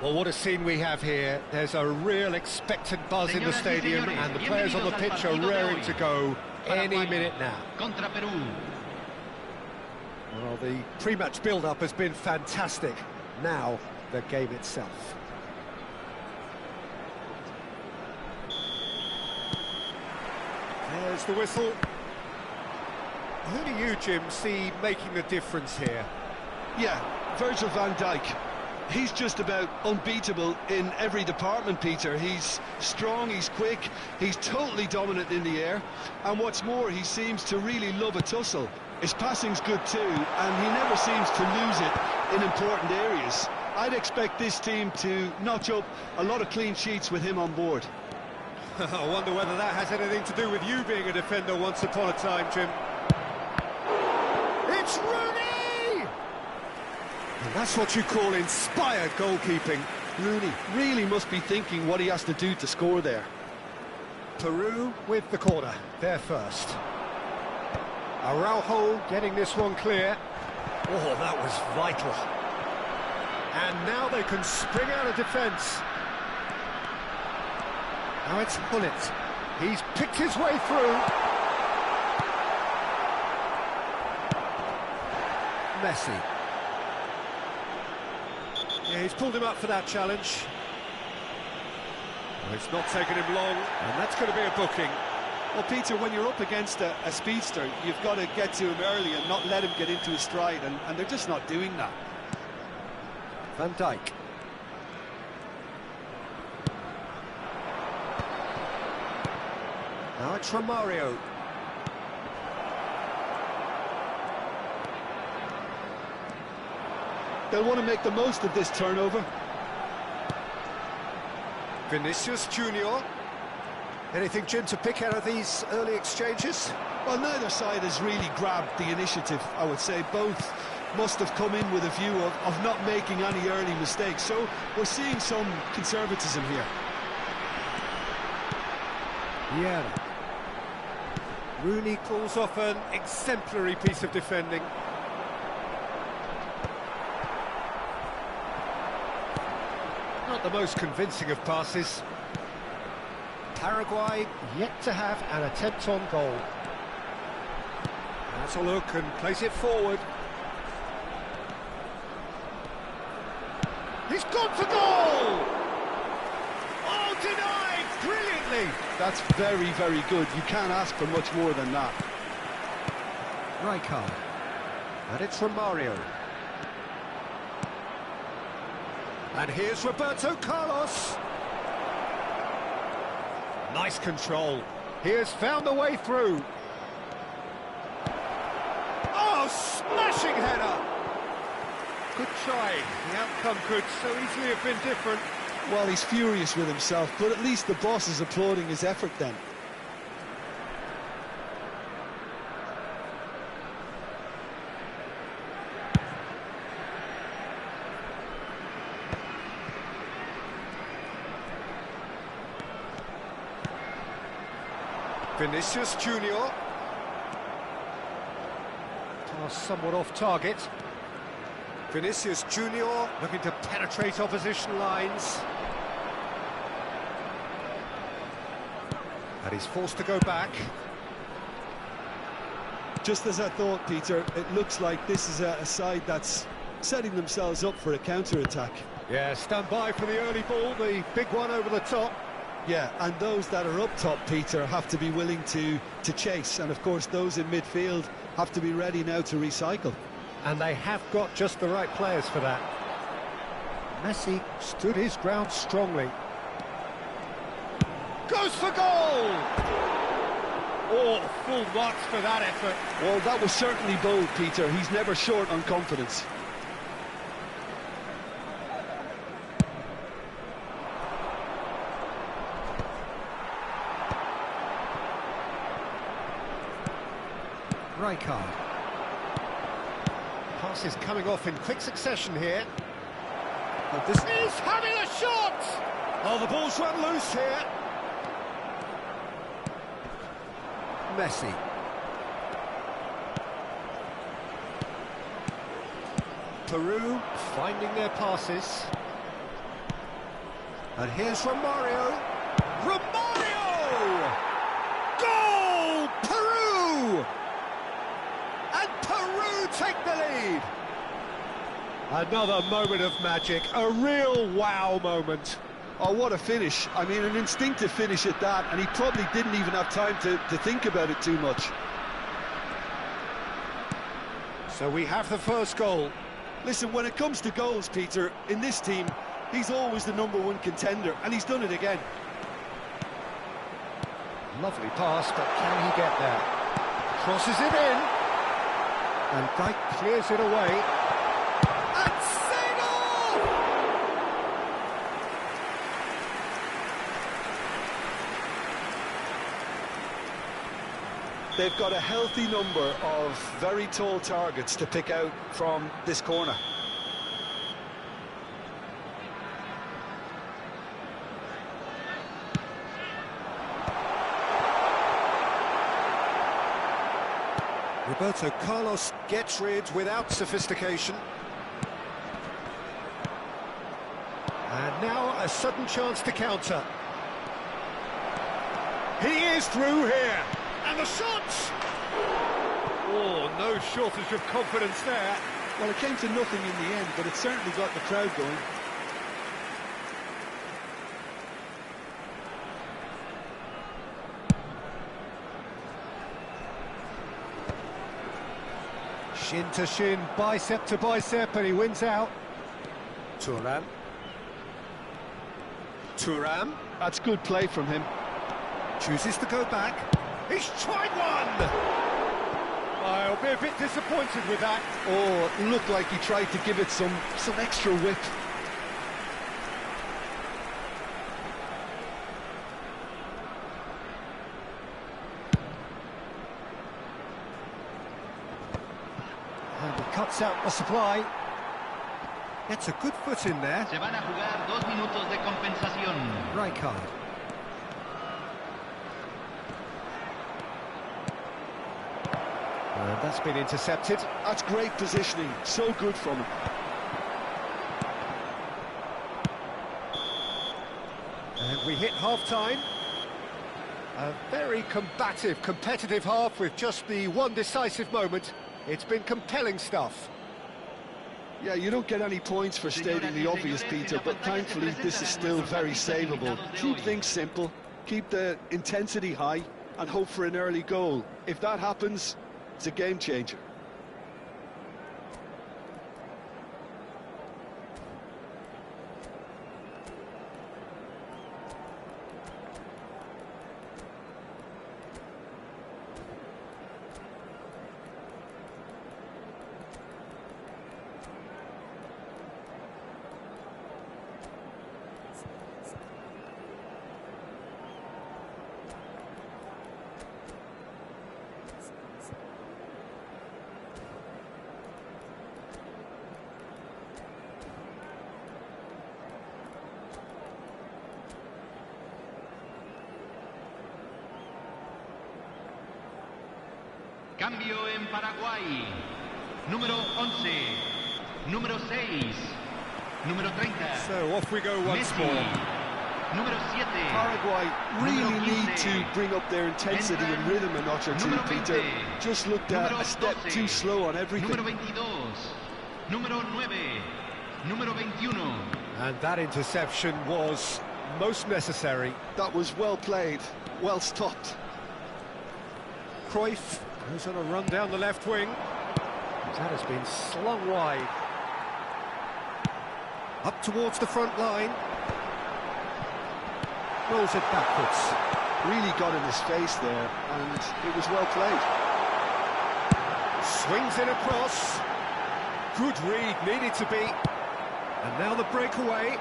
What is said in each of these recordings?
Well, what a scene we have here. There's a real expectant buzz in the stadium, and the players on the pitch are raring to go any minute now. Contra Peru. Well, the pre-match build-up has been fantastic. Now, the game itself. There's the whistle. Who do you, Jim, see making the difference here? Yeah, Virgil van Dijk. He's just about unbeatable in every department, Peter. He's strong, he's quick, he's totally dominant in the air, and what's more, he seems to really love a tussle. His passing's good too, and he never seems to lose it in important areas. I'd expect this team to notch up a lot of clean sheets with him on board. I wonder whether that has anything to do with you being a defender once upon a time, Jim. It's Rooney! And that's what you call inspired goalkeeping. Rooney really must be thinking what he has to do to score there. Peru with the corner, there first. Araujo getting this one clear. Oh, that was vital. And now they can spring out of defence. Now it's Gullit. He's picked his way through. Messi. Yeah, he's pulled him up for that challenge. Well, it's not taken him long, and that's going to be a booking. Well, Peter, when you're up against a speedster, you've got to get to him early and not let him get into his stride, and they're just not doing that. Van Dijk. Now it's Romario. They'll want to make the most of this turnover. Vinicius Junior. Anything, Jim, to pick out of these early exchanges? Well, neither side has really grabbed the initiative, I would say. Both must have come in with a view of not making any early mistakes. So we're seeing some conservatism here. Yeah. Rooney pulls off an exemplary piece of defending. Not the most convincing of passes. Paraguay yet to have an attempt on goal. That's a look and plays it forward. He's gone for goal! Oh, denied brilliantly! That's very, very good. You can't ask for much more than that. Rijkaard. And it's Romario. And here's Roberto Carlos. Nice control. He has found the way through. Oh, smashing header! Good try. The outcome could so easily have been different. Well, he's furious with himself, but at least the boss is applauding his effort then. Vinicius Junior. Pass somewhat off target. Vinicius Junior looking to penetrate opposition lines. And he's forced to go back. Just as I thought, Peter, it looks like this is a side that's setting themselves up for a counter-attack. Yeah, stand by for the early ball, the big one over the top. Yeah, and those that are up top, Peter, have to be willing to chase. And, of course, those in midfield have to be ready now to recycle. And they have got just the right players for that. Messi stood his ground strongly. Goes for goal! Oh, full marks for that effort. Well, that was certainly bold, Peter. He's never short on confidence. Rijkaard. Pass is coming off in quick succession here. But this is having a shot! Oh, the ball's run loose here. Messi. Peru finding their passes. And here's Romario. Romario! Goal! Peru! And Peru take the lead. Another moment of magic, a real wow moment. Oh, what a finish. I mean, an instinctive finish at that, and he probably didn't even have time to think about it too much. So we have the first goal. Listen, when it comes to goals, Peter, in this team, he's always the #1 contender, and he's done it again. Lovely pass, but can he get there? Crosses it in. And Dijk clears it away. And Seagull! They've got a healthy number of very tall targets to pick out from this corner. Roberto Carlos gets rid without sophistication. And now a sudden chance to counter. He is through here. And the shots! Oh, no shortage of confidence there. Well, it came to nothing in the end, but it certainly got the crowd going. Shin to shin, bicep to bicep, and he wins out. Thuram. Thuram. That's good play from him. Chooses to go back. He's tried one! I'll be a bit disappointed with that. Oh, it looked like he tried to give it some extra whip. And he cuts out the supply. Gets a good foot in there. Se van a jugar 2 minutos de compensación. Rijkaard. And that's been intercepted. That's great positioning. So good from him. And we hit half-time. A very combative, competitive half with just the one decisive moment. It's been compelling stuff. Yeah, you don't get any points for stating the obvious, Peter, but thankfully this is still very savable. Keep things simple, keep the intensity high, and hope for an early goal. If that happens, it's a game changer. Cambio en Paraguay. Número 11. Número 6. Número 30. So off we go once Messi. more. Número 7. Paraguay really Número 15. need to bring up their intensity and rhythm a notch or two, Número Peter. 20. Just looked Número a step 12. too slow on everything. Número 22. Número 9. Número 21. And that interception was most necessary. That was well played, well stopped. Cruyff, who's on a run down the left wing. That has been slung wide. Up towards the front line. Rolls it backwards. Really got in his face there, and it was well played. Swings it across. Good read, needed to be. And now the breakaway.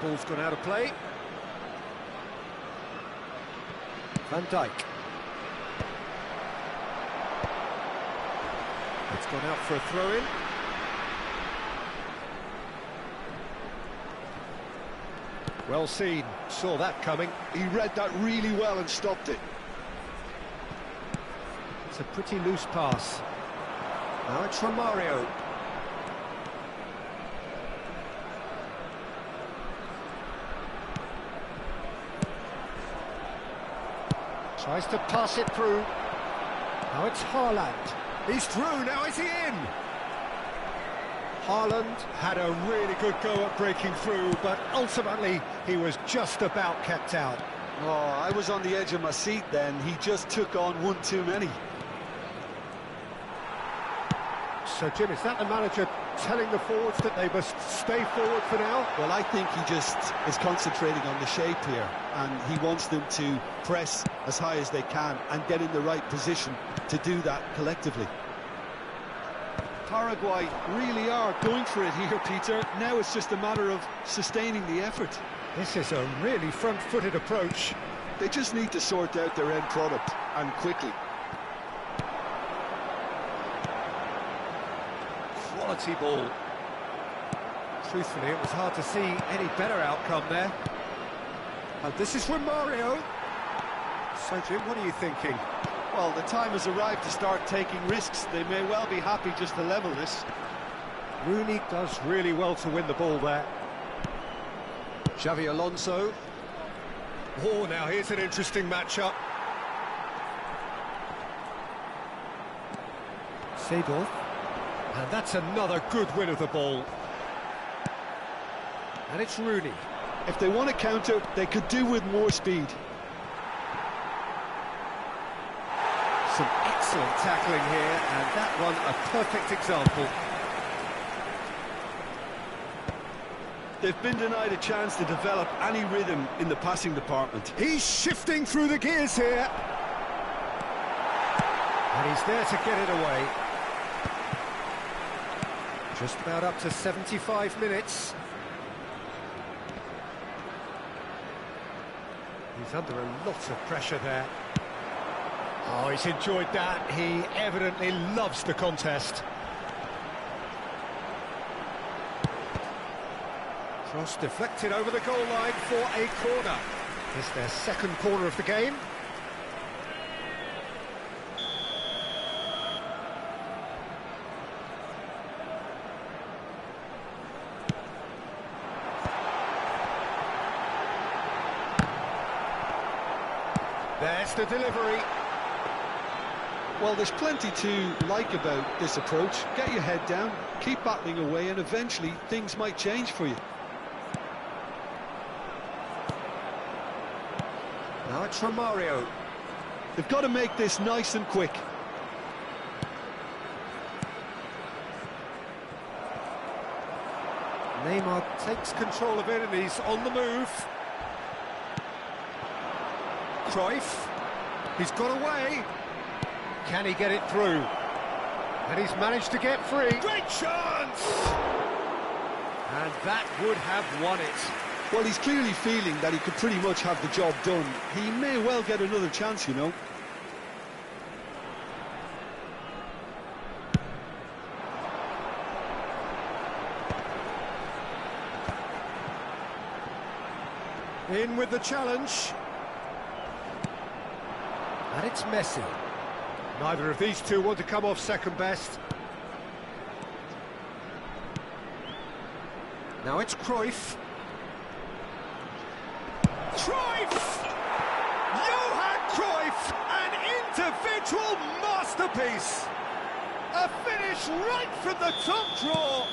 Ball's gone out of play. Van Dijk. It's gone out for a throw-in. Well seen, saw that coming. He read that really well and stopped it. It's a pretty loose pass. Now it's Romario. Tries to pass it through. Now it's Haaland. He's through, now is he in? Haaland had a really good go at breaking through, but ultimately he was just about kept out. Oh, I was on the edge of my seat then. He just took on one too many. So, Jim, is that the manager telling the forwards that they must stay forward for now? Well, I think he just is concentrating on the shape here, and he wants them to press as high as they can and get in the right position to do that collectively. Paraguay really are going for it here, Peter. Now it's just a matter of sustaining the effort. This is a really front-footed approach. They just need to sort out their end product, and quickly. Quality ball. Truthfully, it was hard to see any better outcome there. And this is Romario. So, Jim, what are you thinking? Well, the time has arrived to start taking risks. They may well be happy just to level this. Rooney does really well to win the ball there. Xavi Alonso. Oh, now here's an interesting matchup. Seedorf. And that's another good win of the ball. And it's Rooney. If they want to counter, they could do with more speed. Some excellent tackling here, and that one a perfect example. They've been denied a chance to develop any rhythm in the passing department. He's shifting through the gears here. And he's there to get it away. Just about up to 75 minutes. He's under a lot of pressure there. Oh, he's enjoyed that. He evidently loves the contest. Cross deflected over the goal line for a corner. It's their second corner of the game. There's the delivery. Well, there's plenty to like about this approach. Get your head down, keep battling away, and eventually things might change for you. Now it's Romario. They've got to make this nice and quick. Neymar takes control of it and he's on the move. Cruyff, he's got away. Can he get it through? And he's managed to get free. Great chance! And that would have won it. Well, he's clearly feeling that he could pretty much have the job done. He may well get another chance, you know. In with the challenge. And it's Messi. Neither of these two want to come off second best. Now it's Cruyff. Cruyff! Johan Cruyff! An individual masterpiece! A finish right from the top draw!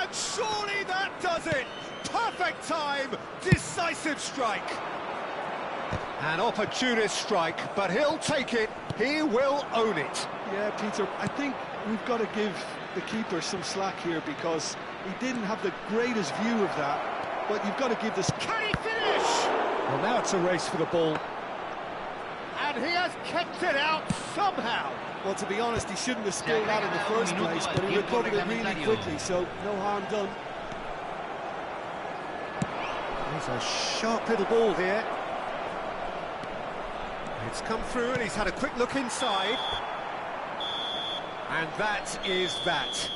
And surely that does it! Perfect time, decisive strike. An opportunist strike, but he'll take it, he will own it. Yeah, Peter, I think we've got to give the keeper some slack here because he didn't have the greatest view of that, but you've got to give this... Can he finish? Well, now it's a race for the ball. And he has kept it out somehow. Well, to be honest, he shouldn't have scored that in the first place, but he recovered it really quickly, so no harm done. There's a sharp little ball here. It's come through and he's had a quick look inside. And that is that.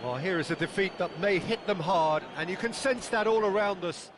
Well, here is a defeat that may hit them hard, and you can sense that all around us.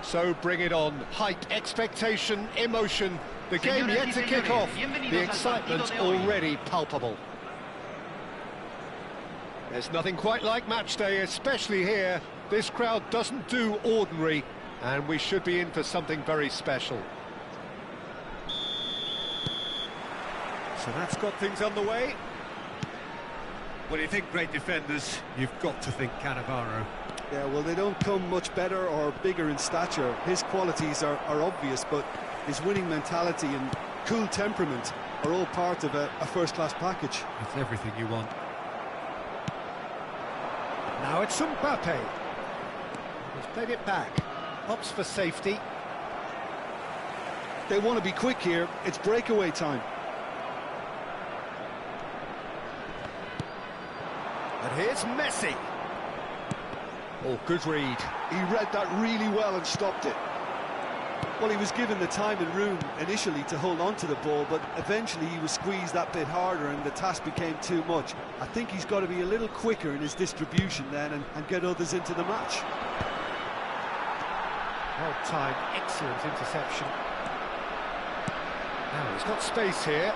So bring it on. Hype, expectation, emotion. The game yet to kick off. The excitement's already palpable. There's nothing quite like match day, especially here. This crowd doesn't do ordinary, and we should be in for something very special. So that's got things underway. When you think great defenders, you've got to think Cannavaro. Yeah, well, they don't come much better or bigger in stature. His qualities are obvious, but his winning mentality and cool temperament are all part of a first-class package. It's everything you want. Now it's Mbappe. He's played it back. Opts for safety. They want to be quick here. It's breakaway time. And here's Messi. Oh, good read. He read that really well and stopped it. Well, he was given the time and room initially to hold on to the ball, but eventually he was squeezed that bit harder and the task became too much. I think he's got to be a little quicker in his distribution then and get others into the match. Well timed, excellent interception. Now he's got space here.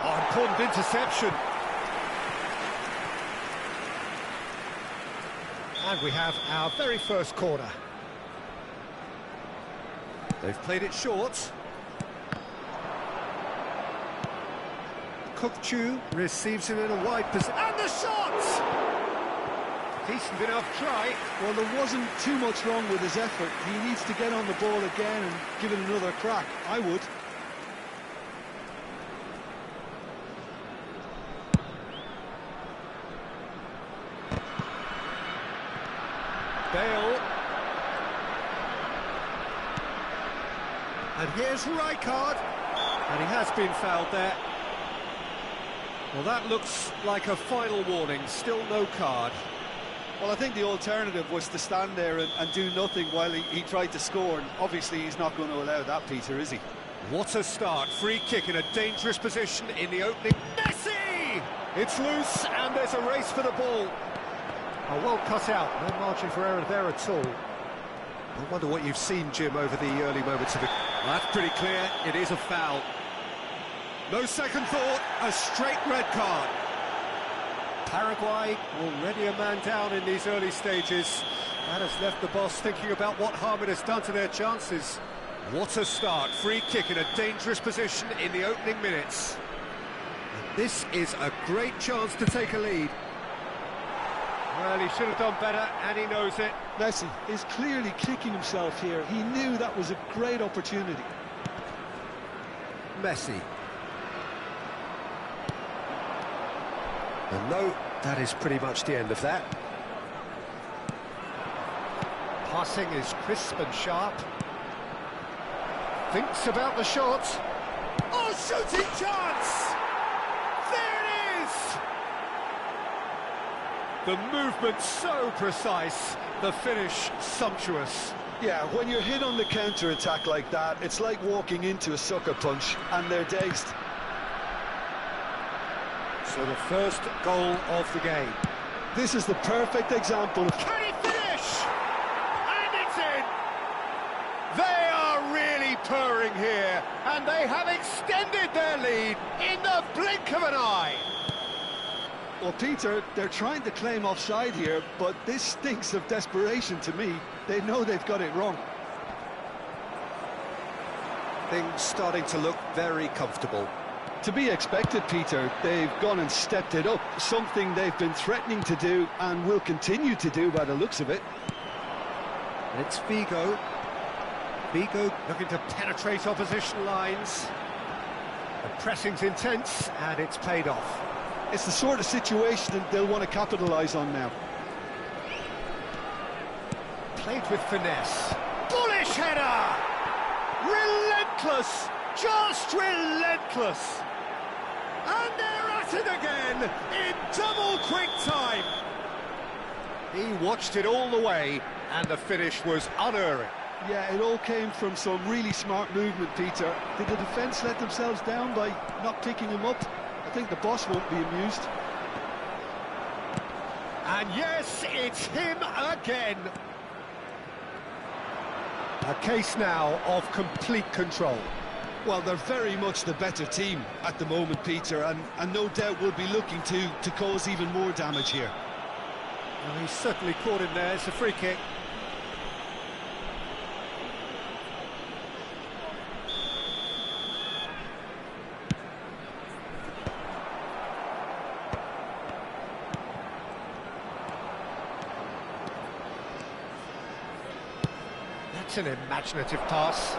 Oh, important interception. And we have our very first corner. They've played it short. Kukçu receives it in a wide position. And the shot! Decent enough try. Well, there wasn't too much wrong with his effort. He needs to get on the ball again and give it another crack. I would. Bale. And here's Rijkaard. And he has been fouled there. Well, that looks like a final warning. Still no card. Well, I think the alternative was to stand there and do nothing while he tried to score. And obviously he's not going to allow that, Peter, is he? What a start. Free kick in a dangerous position in the opening. Messi! It's loose and there's a race for the ball. Oh, well cut out. No margin for error there at all. I wonder what you've seen, Jim, over the early moments of it. Well, that's pretty clear. It is a foul. No second thought. A straight red card. Paraguay already a man down in these early stages. That has left the boss thinking about what harm it has done to their chances. What a start. Free kick in a dangerous position in the opening minutes. And this is a great chance to take a lead. Well, he should have done better, and he knows it. Messi is clearly kicking himself here. He knew that was a great opportunity. Messi. And no, that is pretty much the end of that. Passing is crisp and sharp. Thinks about the shot. Oh, shooting chance! There it is! The movement so precise, the finish sumptuous. Yeah, when you're hit on the counter-attack like that, it's like walking into a sucker punch, and they're dazed. So the first goal of the game. This is the perfect example of... Can he finish? And it's in! They are really purring here, and they have extended their lead in the blink of an eye. Well, Peter, they're trying to claim offside here, but this stinks of desperation to me. They know they've got it wrong. Things starting to look very comfortable. To be expected, Peter. They've gone and stepped it up, something they've been threatening to do and will continue to do by the looks of it. And it's Figo. Figo looking to penetrate opposition lines. The pressing's intense, and it's paid off. It's the sort of situation that they'll want to capitalise on now. Played with finesse. Bullish header! Relentless! Just relentless! And they're at it again in double quick time. He watched it all the way, and the finish was unerring. Yeah, it all came from some really smart movement, Peter. Did the defence let themselves down by not picking him up? I think the boss won't be amused. And yes, it's him again. A case now of complete control. Well, they're very much the better team at the moment, Peter, and no doubt will be looking to cause even more damage here. Well, he's certainly caught him there. It's a free kick. That's an imaginative pass.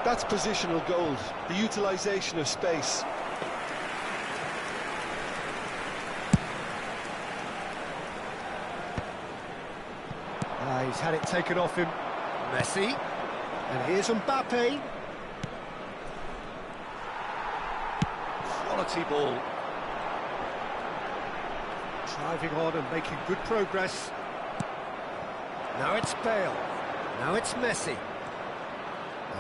That's positional gold, the utilisation of space. He's had it taken off him. Messi. And here's Mbappe. Quality ball. Driving on and making good progress. Now it's Bale. Now it's Messi.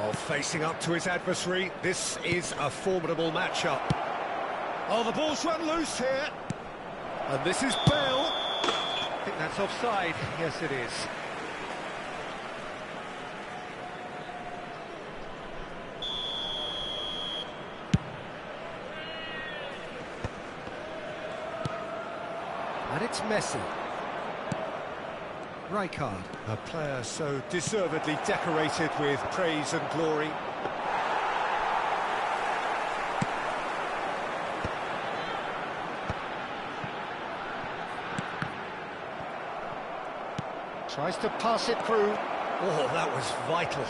Oh, facing up to his adversary. This is a formidable matchup. Oh, the ball's run loose here. And this is Bale. I think that's offside. Yes, it is. And it's Messi. Rijkaard, a player so deservedly decorated with praise and glory. Tries to pass it through. Oh, that was vital.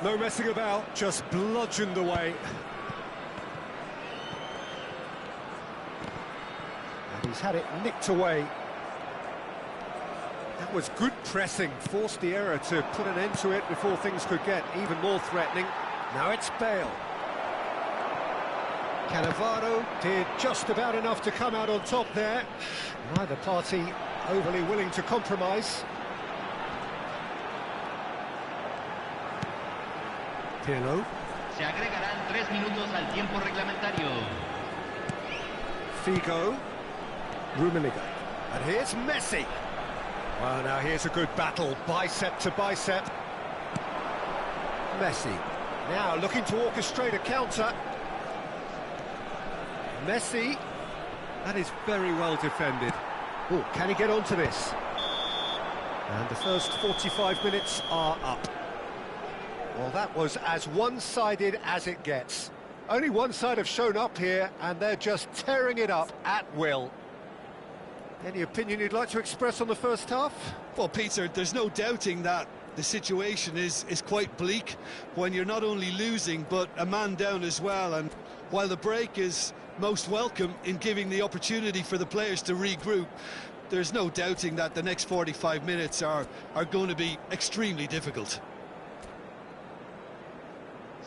No messing about, just bludgeoned away. And he's had it nicked away. That was good pressing, forced the error to put an end to it before things could get even more threatening. Now it's Bale. Cannavaro did just about enough to come out on top there. Neither party overly willing to compromise. Pirlo. Se agregarán 3 minutos al tiempo reglamentario. Figo. Rummenigge. And here's Messi. Well, now here's a good battle, bicep to bicep. Messi, now looking to orchestrate a counter. Messi, that is very well defended. Oh, can he get onto this? And the first 45 minutes are up. Well, that was as one-sided as it gets. Only one side have shown up here, and they're just tearing it up at will. Any opinion you'd like to express on the first half? Well, Peter, there's no doubting that the situation is quite bleak when you're not only losing, but a man down as well. And while the break is most welcome in giving the opportunity for the players to regroup, there's no doubting that the next 45 minutes are going to be extremely difficult.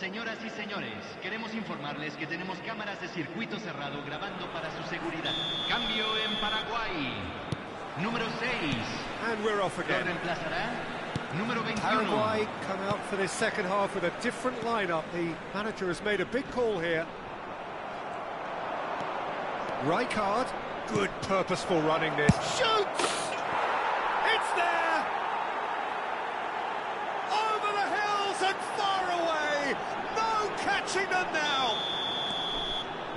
Señoras y señores, queremos informarles que tenemos cámaras de circuito cerrado grabando para su seguridad. Cambio en Paraguay. Número 6. And we're off Lo again. reemplazará. Número 21. Paraguay come out for this second half with a different lineup. The manager has made a big call here. Rijkaard, good purposeful running this. Shoots! It's there! Over the hills and far away! No catching them now!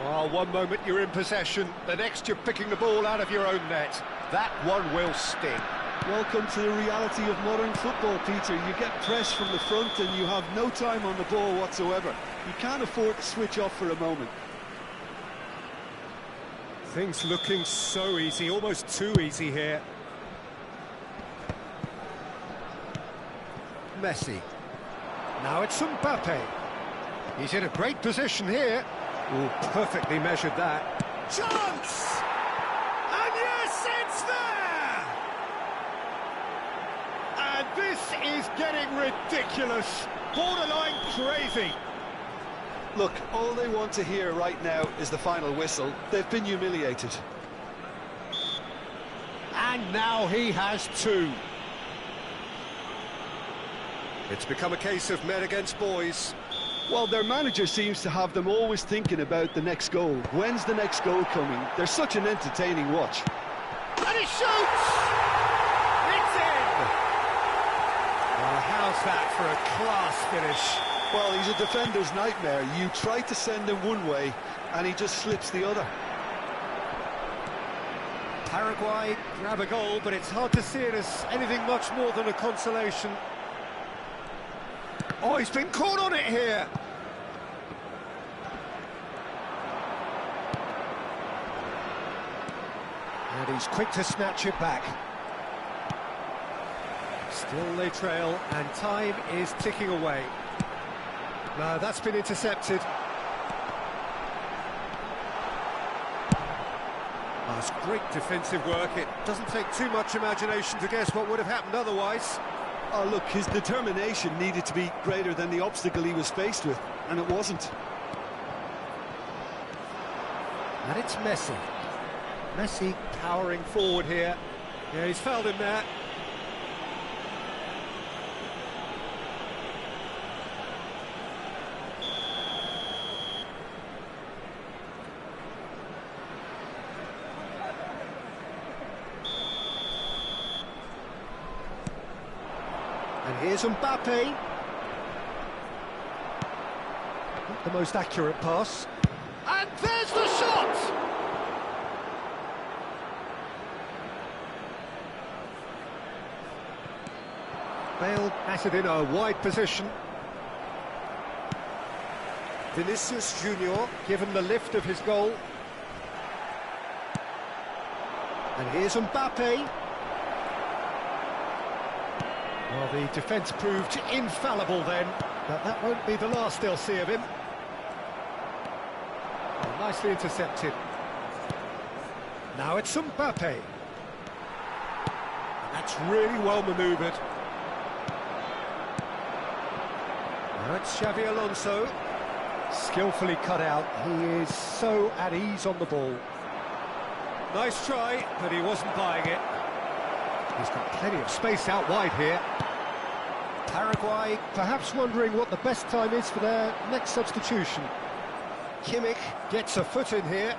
Well, one moment you're in possession, the next you're picking the ball out of your own net. That one will sting. Welcome to the reality of modern football, Peter. You get press from the front and you have no time on the ball whatsoever. You can't afford to switch off for a moment. Things looking so easy, almost too easy here. Messi. Now it's Mbappe. He's in a great position here. Oh, perfectly measured that. Chance! And yes, it's there! And this is getting ridiculous. Borderline crazy. Look, all they want to hear right now is the final whistle. They've been humiliated. And now he has two. It's become a case of men against boys. Well, their manager seems to have them always thinking about the next goal. When's the next goal coming? They're such an entertaining watch. And he shoots! It's in! Well, how How's that for a class finish? Well, he's a defender's nightmare. You try to send him one way, and he just slips the other. Paraguay grab a goal, but it's hard to see it as anything much more than a consolation. Oh, he's been caught on it here. And he's quick to snatch it back. Still they trail, and time is ticking away. No, that's been intercepted. That's great defensive work. It doesn't take too much imagination to guess what would have happened otherwise. Oh, look, his determination needed to be greater than the obstacle he was faced with, and it wasn't. And it's Messi. Messi powering forward here. Yeah, he's fouled him there. And here's Mbappe. Not the most accurate pass. And there's the shot! Bale at it in a wide position. Vinicius Junior given the lift of his goal. And here's Mbappe. Well, the defence proved infallible then, but that won't be the last they'll see of him. Well, nicely intercepted. Now it's Mbappe. And that's really well manoeuvred. Now it's Xabi Alonso. Skillfully cut out. He is so at ease on the ball. Nice try, but he wasn't buying it. He's got plenty of space out wide here. Paraguay perhaps wondering what the best time is for their next substitution. Kimmich gets a foot in here.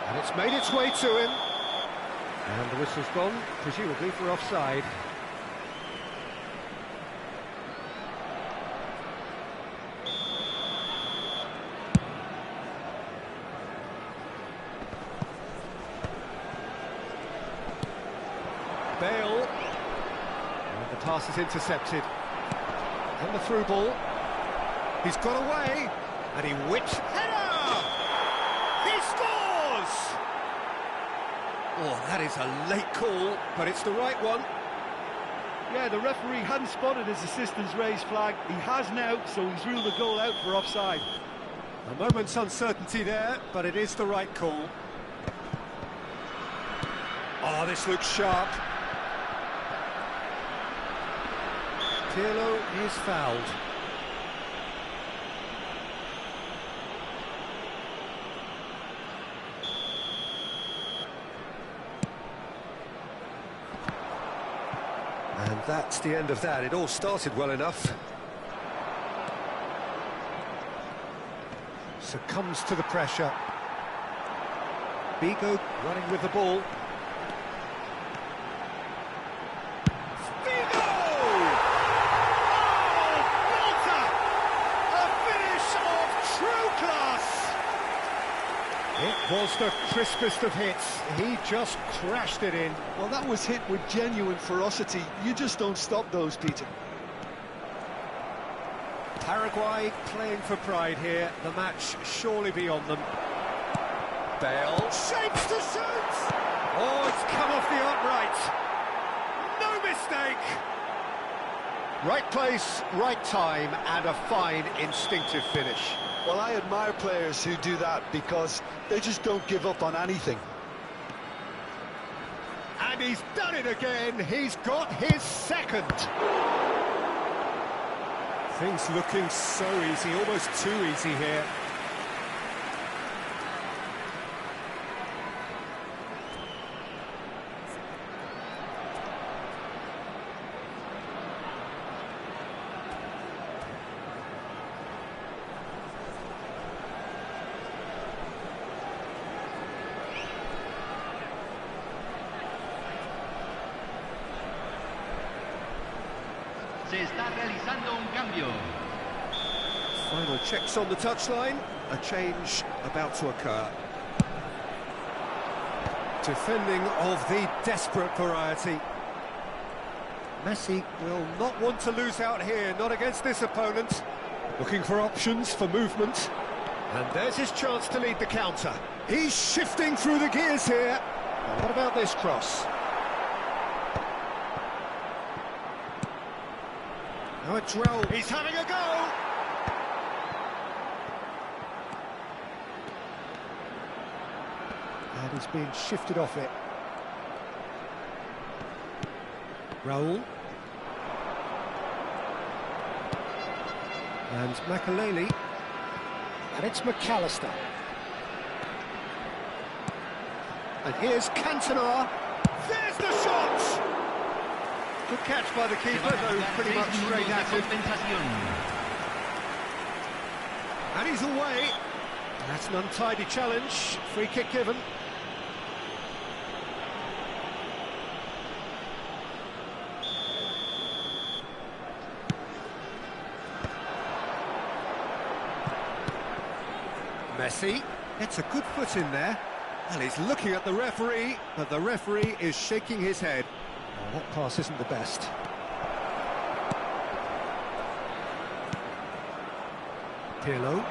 And it's made its way to him. And the whistle's gone, presumably for offside. Bale, and the pass is intercepted, and the through ball, he's got away, and he whips, header! He scores! Oh, that is a late call, but it's the right one. Yeah, the referee hadn't spotted his assistant's raised flag. He has now, so he's ruled the goal out for offside. A moment's uncertainty there, but it is the right call. Oh, this looks sharp. Pirlo is fouled. And that's the end of that. It all started well enough. Succumbs to the pressure. Bigo running with the ball. It was the crispest of hits. He just crashed it in. Well, that was hit with genuine ferocity. You just don't stop those, Peter. Paraguay playing for pride here. The match surely beyond them. Bale shapes to shoot. Oh, it's come off the upright. No mistake. Right place, right time, and a fine instinctive finish. Well, I admire players who do that because they just don't give up on anything. And he's done it again. He's got his second. Things looking so easy, almost too easy here. está realizando un cambio. Final checks on the touchline. A change about to occur. Defending of the desperate variety. Messi will not want to lose out here, not against this opponent. Looking for options for movement. And there's his chance to lead the counter. He's shifting through the gears here. Now, what about this cross? Now it's Raul. He's having a go! And he's being shifted off it. Raul. And Makaleli. And it's McAllister. And here's Cantona. There's the shot! Good catch by the keeper, though pretty much straight at him. And he's away. That's an untidy challenge. Free kick given. Messi gets a good foot in there, and he's looking at the referee, but the referee is shaking his head. Oh, that pass isn't the best. Pirlo.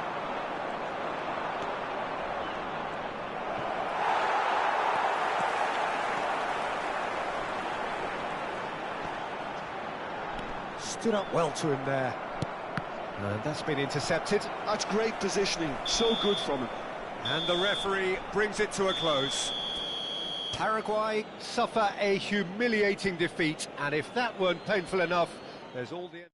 Stood up well to him there. And that's been intercepted. That's great positioning, so good from him. And the referee brings it to a close. Paraguay suffer a humiliating defeat, and if that weren't painful enough, there's all the...